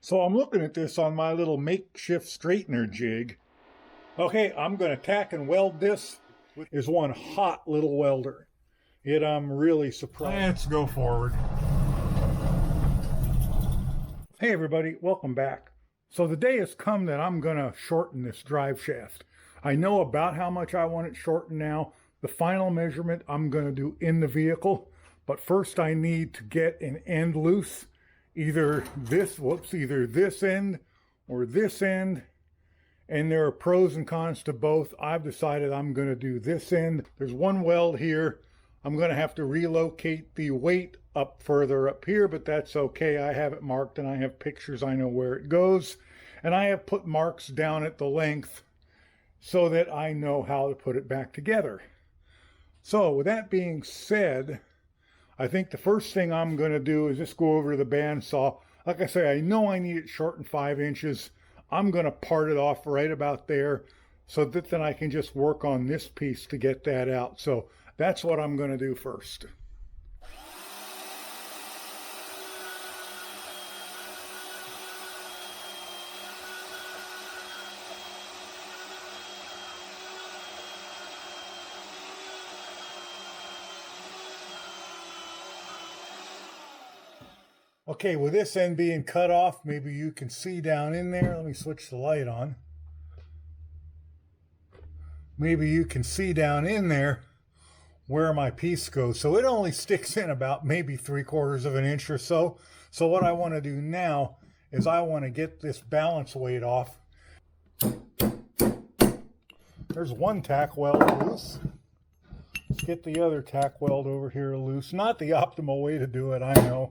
So I'm looking at this on my little makeshift straightener jig. Okay, I'm going to tack and weld this. Is one hot little welder. I'm really surprised. Let's go forward. Hey everybody, welcome back. So the day has come that I'm going to shorten this drive shaft. I know about how much I want it shortened now. The final measurement I'm going to do in the vehicle. But first I need to get an end loose. Either this end or this end. And there are pros and cons to both. I've decided I'm going to do this end. There's one weld here. I'm going to have to relocate the weight up further up here, but that's okay. I have it marked and I have pictures. I know where it goes. And I have put marks down at the length so that I know how to put it back together. So with that being said, I think the first thing I'm going to do is just go over to the bandsaw. Like I say, I know I need it shortened 5 inches. I'm going to part it off right about there so that then I can just work on this piece to get that out. So that's what I'm going to do first. Okay, with this end being cut off, maybe you can see down in there. Let me switch the light on. Maybe you can see down in there where my piece goes. So it only sticks in about maybe 3/4 of an inch or so. So what I want to do now is I want to get this balance weight off. There's one tack weld loose. Let's get the other tack weld over here loose. Not the optimal way to do it, I know.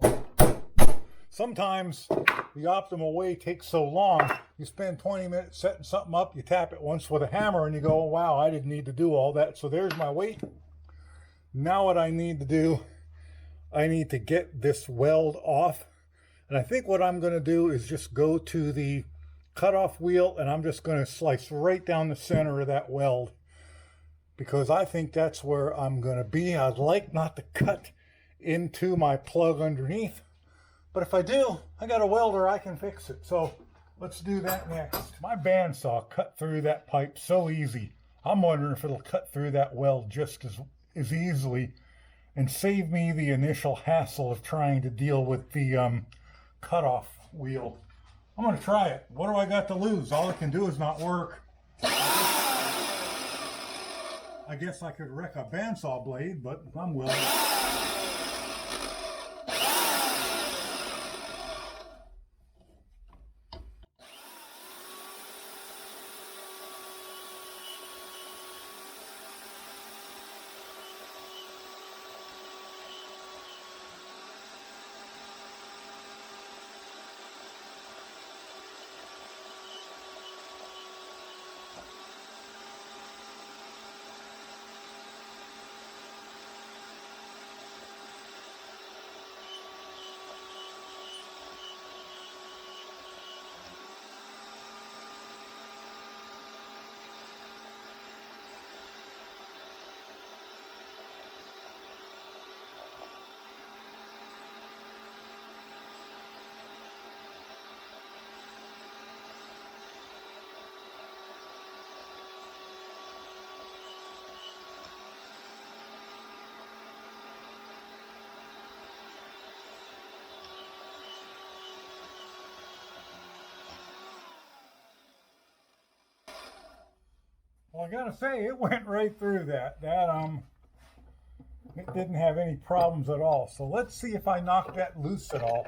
Sometimes the optimal way takes so long, you spend 20 minutes setting something up, you tap it once with a hammer and you go, oh, wow, I didn't need to do all that. So there's my weight. Now what I need to do, I need to get this weld off. And I think what I'm going to do is just go to the cutoff wheel and I'm just going to slice right down the center of that weld, because I think that's where I'm going to be. I'd like not to cut into my plug underneath. But if I do, I got a welder, I can fix it. So let's do that next. My bandsaw cut through that pipe so easy. I'm wondering if it'll cut through that weld just as easily and save me the initial hassle of trying to deal with the cutoff wheel. I'm going to try it. What do I got to lose? All it can do is not work. I guess I could wreck a bandsaw blade, but I'm willing. Well, I gotta say, it went right through that. It didn't have any problems at all. So let's see if I knock that loose at all.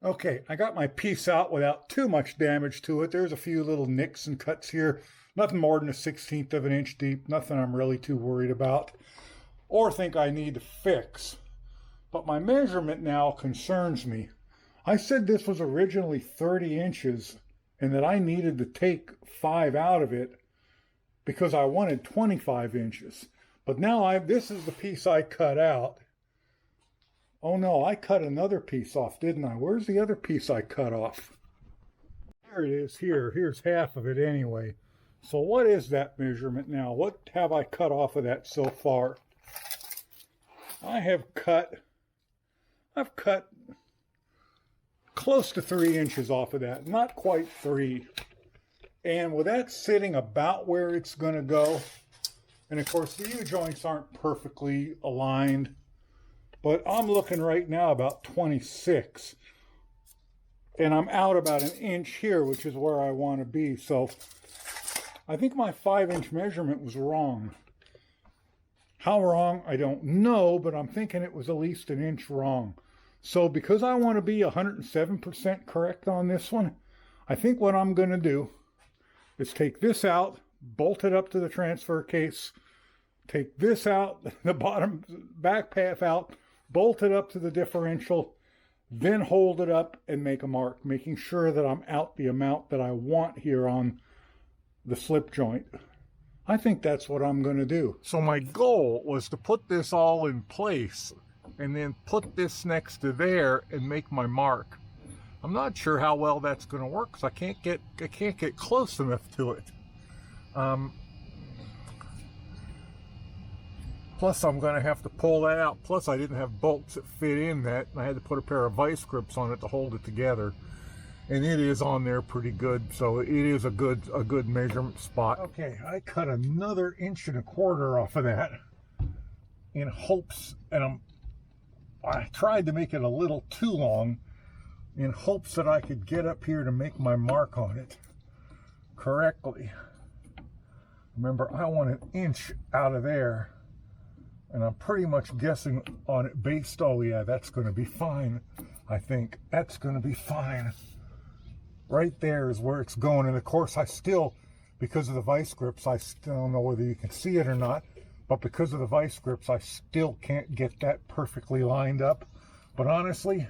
Okay, I got my piece out without too much damage to it. There's a few little nicks and cuts here. Nothing more than 1/16 of an inch deep. Nothing I'm really too worried about or think I need to fix. But my measurement now concerns me. I said this was originally 30 inches and that I needed to take 5 out of it because I wanted 25 inches. But now this is the piece I cut out. Oh no, I cut another piece off, didn't I? Where's the other piece I cut off? Here it is here. Here's half of it anyway. So what is that measurement now? What have I cut off of that so far? I've cut close to 3 inches off of that, not quite 3. And with that sitting about where it's going to go, and of course the U-joints aren't perfectly aligned, but I'm looking right now about 26. And I'm out about an inch here, which is where I want to be. So I think my 5-inch measurement was wrong. How wrong, I don't know, but I'm thinking it was at least an inch wrong. So because I want to be 107% correct on this one, I think what I'm going to do is take this out, bolt it up to the transfer case, take this out, the bottom back half out, bolt it up to the differential, then hold it up and make a mark, making sure that I'm out the amount that I want here on the slip joint. I think that's what I'm going to do. So my goal was to put this all in place and then put this next to there and make my mark. I'm not sure how well that's going to work because I can't get close enough to it. Plus I'm going to have to pull that out. Plus I didn't have bolts that fit in that, and I had to put a pair of vice grips on it to hold it together. And it is on there pretty good, so it is a good measurement spot. Okay, I cut another 1.25 inches off of that in hopes, and I tried to make it a little too long in hopes that I could get up here to make my mark on it correctly. Remember, I want 1 inch out of there, and I'm pretty much guessing on it based, oh yeah, that's going to be fine. I think that's going to be fine. Right there is where it's going, and of course I still, because of the vice grips, I still don't know whether you can see it or not, but because of the vice grips I still can't get that perfectly lined up. But honestly,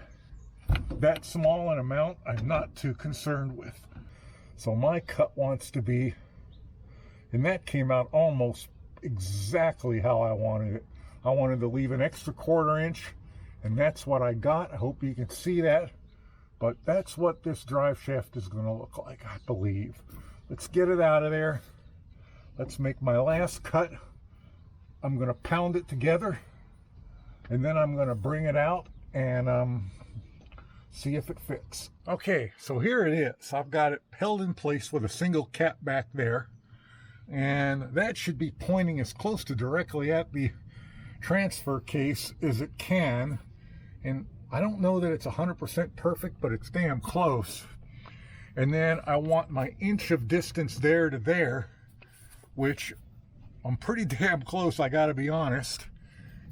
that small an amount I'm not too concerned with. So my cut wants to be, and that came out almost exactly how I wanted it. I wanted to leave an extra 1/4 inch, and that's what I got. I hope you can see that. But that's what this drive shaft is going to look like, I believe. Let's get it out of there. Let's make my last cut. I'm going to pound it together, and then I'm going to bring it out and see if it fits. Okay, so here it is. I've got it held in place with a single cap back there, and that should be pointing as close to directly at the transfer case as it can. And I don't know that it's 100% perfect, but it's damn close. And then I want my inch of distance there to there, which I'm pretty damn close, I gotta be honest.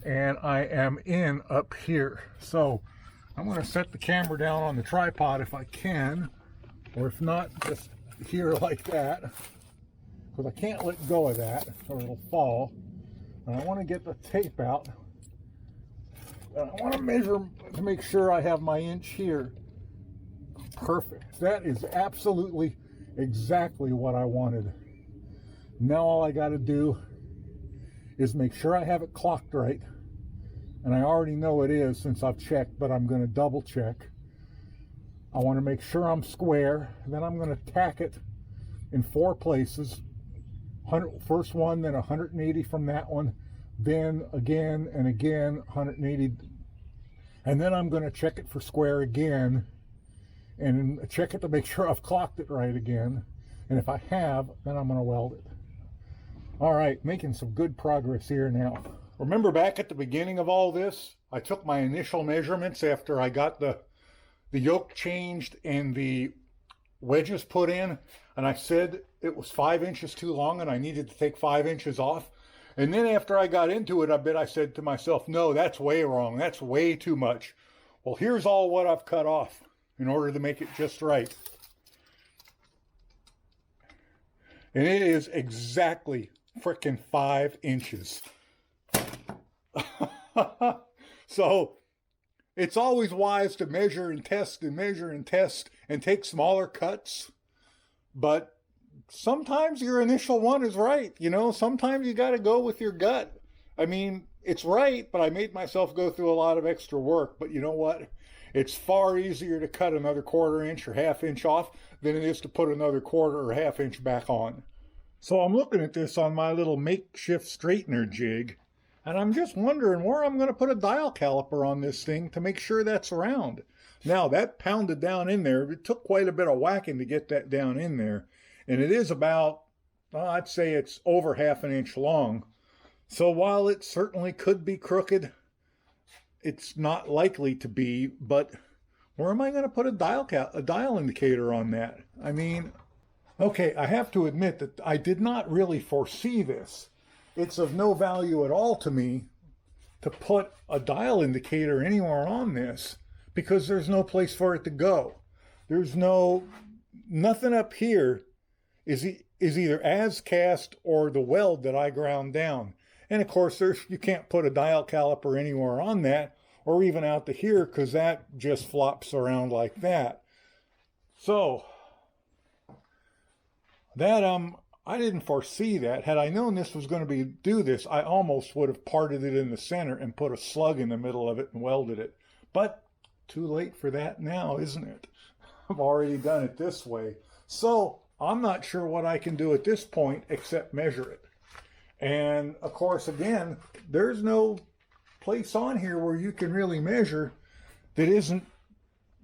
And I am in up here. So I'm gonna set the camera down on the tripod if I can, or if not, just here like that, because I can't let go of that or it'll fall. And I want to get the tape out. And I want to measure to make sure I have my inch here. Perfect. That is absolutely exactly what I wanted. Now all I got to do is make sure I have it clocked right. And I already know it is since I've checked, but I'm going to double check. I want to make sure I'm square. Then I'm going to tack it in 4 places. First one, then 180 from that one, then again and again 180, and then I'm going to check it for square again and check it to make sure I've clocked it right again, and if I have, then I'm going to weld it. All right, making some good progress here now. Remember back at the beginning of all this, I took my initial measurements after I got the yoke changed and the wedges put in, and I said it was 5 inches too long and I needed to take 5 inches off. And then after I got into it a bit, I said to myself, no, that's way wrong. That's way too much. Well, here's all what I've cut off in order to make it just right. And it is exactly frickin' 5 inches. So it's always wise to measure and test and measure and test and take smaller cuts. But sometimes your initial one is right. You know, sometimes you got to go with your gut. I mean, it's right, but I made myself go through a lot of extra work. But you know what? It's far easier to cut another 1/4 inch or 1/2 inch off than it is to put another 1/4 or 1/2 inch back on. So I'm looking at this on my little makeshift straightener jig, and I'm just wondering where I'm going to put a dial caliper on this thing to make sure that's round. Now, that pounded down in there, it took quite a bit of whacking to get that down in there, and it is about, I'd say it's over 1/2 inch long. So while it certainly could be crooked, it's not likely to be, but where am I going to put a dial indicator on that? I mean, okay, I have to admit that I did not really foresee this. It's of no value at all to me to put a dial indicator anywhere on this because there's no place for it to go. There's nothing up here is either as cast or the weld that I ground down. And of course, you can't put a dial caliper anywhere on that or even out to here because that just flops around like that. So that I didn't foresee that. Had I known this was going to do this, I almost would have parted it in the center and put a slug in the middle of it and welded it. But too late for that now, isn't it? I've already done it this way. So I'm not sure what I can do at this point except measure it. And of course, again, there's no place on here where you can really measure that isn't,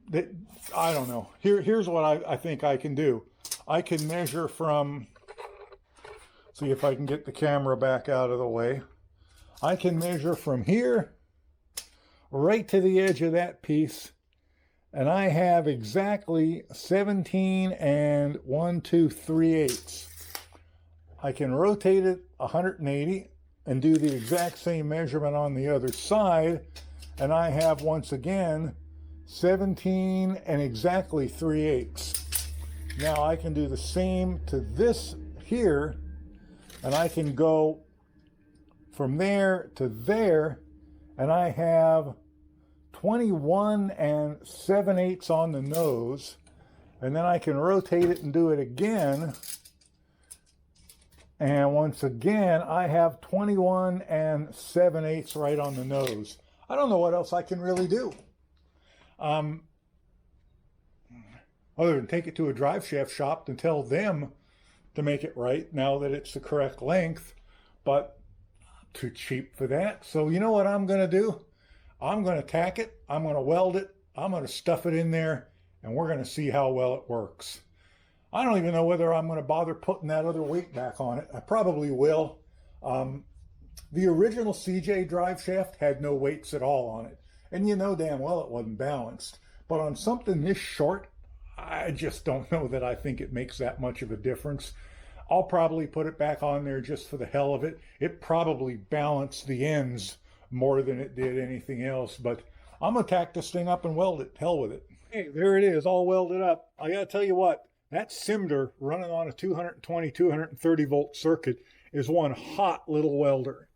that, I don't know. Here's what I think I can do. I can measure from, see if I can get the camera back out of the way. I can measure from here right to the edge of that piece, and I have exactly 17 and 1 2/3/8. I can rotate it 180 and do the exact same measurement on the other side, and I have once again 17 and exactly 3/8. Now I can do the same to this here, and I can go from there to there, and I have 21 and 7/8 on the nose, and then I can rotate it and do it again, and once again I have 21 and 7/8 right on the nose. I don't know what else I can really do other than take it to a drive shaft shop and tell them to make it right now that it's the correct length, but too cheap for that. So you know what I'm going to do? I'm going to tack it, I'm going to weld it, I'm going to stuff it in there, and we're going to see how well it works. I don't even know whether I'm going to bother putting that other weight back on it. I probably will. The original CJ drive shaft had no weights at all on it, and you know damn well it wasn't balanced. But on something this short, I just don't know that I think it makes that much of a difference. I'll probably put it back on there just for the hell of it. It probably balanced the ends more than it did anything else, but I'm gonna tack this thing up and weld it. Hell with it. Hey, there it is, all welded up. I gotta tell you what, that Simder running on a 220, 230 volt circuit is one hot little welder.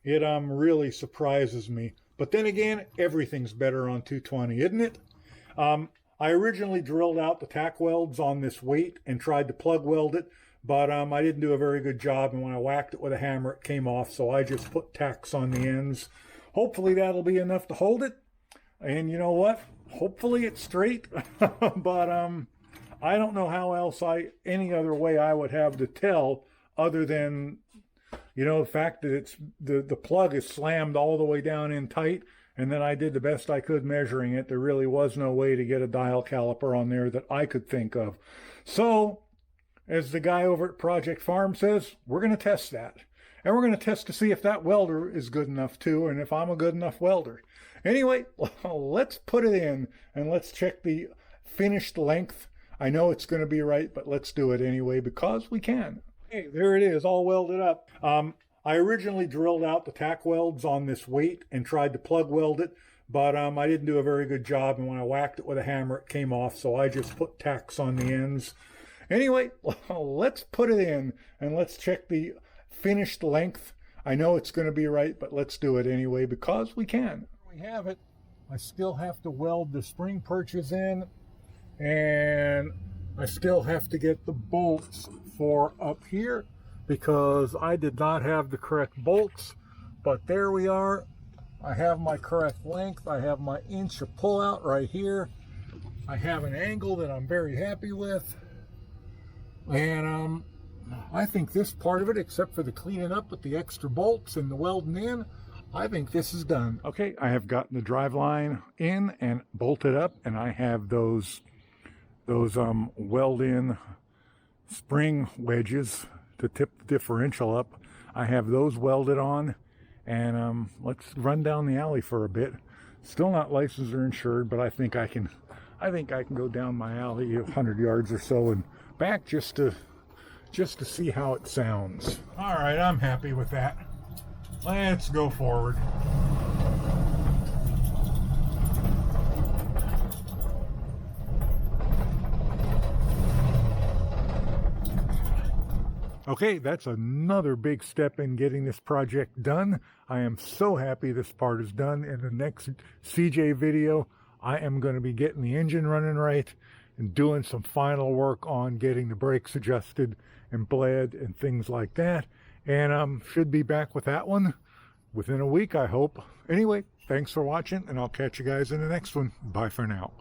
It really surprises me. But then again, everything's better on 220, isn't it? I originally drilled out the tack welds on this weight and tried to plug weld it, but I didn't do a very good job, and when I whacked it with a hammer, it came off, so I just put tacks on the ends. Hopefully that'll be enough to hold it, and you know what? Hopefully it's straight, but I don't know how else any other way I would have to tell other than, you know, the fact that it's the plug is slammed all the way down in tight, and then I did the best I could measuring it. There really was no way to get a dial caliper on there that I could think of. So, as the guy over at Project Farm says, we're going to test that. And we're going to test to see if that welder is good enough too, and if I'm a good enough welder. Anyway, let's put it in, and let's check the finished length. I know it's going to be right, but let's do it anyway because we can. Hey, there it is, all welded up. I originally drilled out the tack welds on this weight and tried to plug weld it, but I didn't do a very good job, and when I whacked it with a hammer, it came off, so I just put tacks on the ends. Anyway, let's put it in, and let's check the finished length. I know it's going to be right, but let's do it anyway because we can. We have it. I still have to weld the spring perches in, and I still have to get the bolts for up here because I did not have the correct bolts But there we are. I have my correct length. I have my inch of pullout right here. I have an angle that I'm very happy with. And I think this part of it, except for the cleaning up with the extra bolts and the welding in, I think this is done. Okay, I have gotten the drive line in and bolted up, and I have those weld-in spring wedges to tip the differential up. I have those welded on, and let's run down the alley for a bit. Still not licensed or insured, but I think I can go down my alley 100 yards or so and back just to see how it sounds. All right, I'm happy with that. Let's go forward. Okay, that's another big step in getting this project done. I am so happy this part is done. In the next CJ video, I am going to be getting the engine running right and doing some final work on getting the brakes adjusted and bled and things like that. And should be back with that one within a week, I hope. Anyway, thanks for watching, and I'll catch you guys in the next one. Bye for now.